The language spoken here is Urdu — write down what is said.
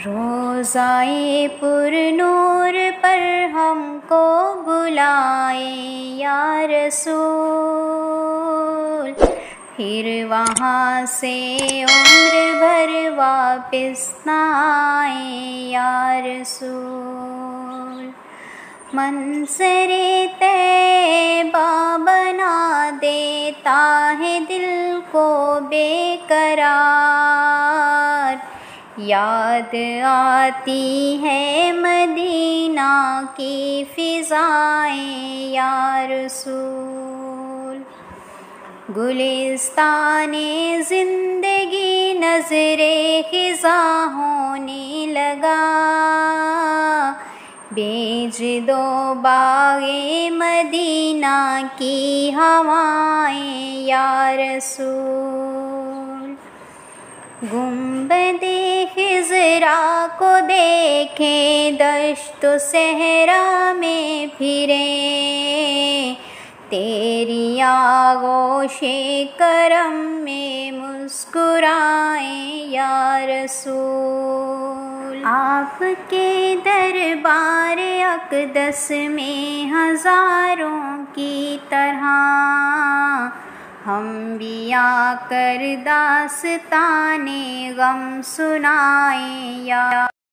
روضائے پر نور پر ہم کو بلائے یا رسول، پھر وہاں سے عمر بھر واپس نہ آئے یا رسول۔ منظر طیبہ بنا دیتا ہے دل کو بے قرار، یاد آتی ہے مدینہ کی فضائیں یا رسول۔ گلستان زندگی نظر خزاں ہونے لگا، بھیج دو باغ مدینہ کی ہوائیں یا رسول۔ گنبد خضرا کو دیکھیں، دشت و صحرا میں پھریں، تیری آغوش کرم میں مسکرائیں یا رسول۔ آپ کے دربار اقدس میں ہزاروں کی طرح ہم بھی آ کر داستان غم سنائیں یا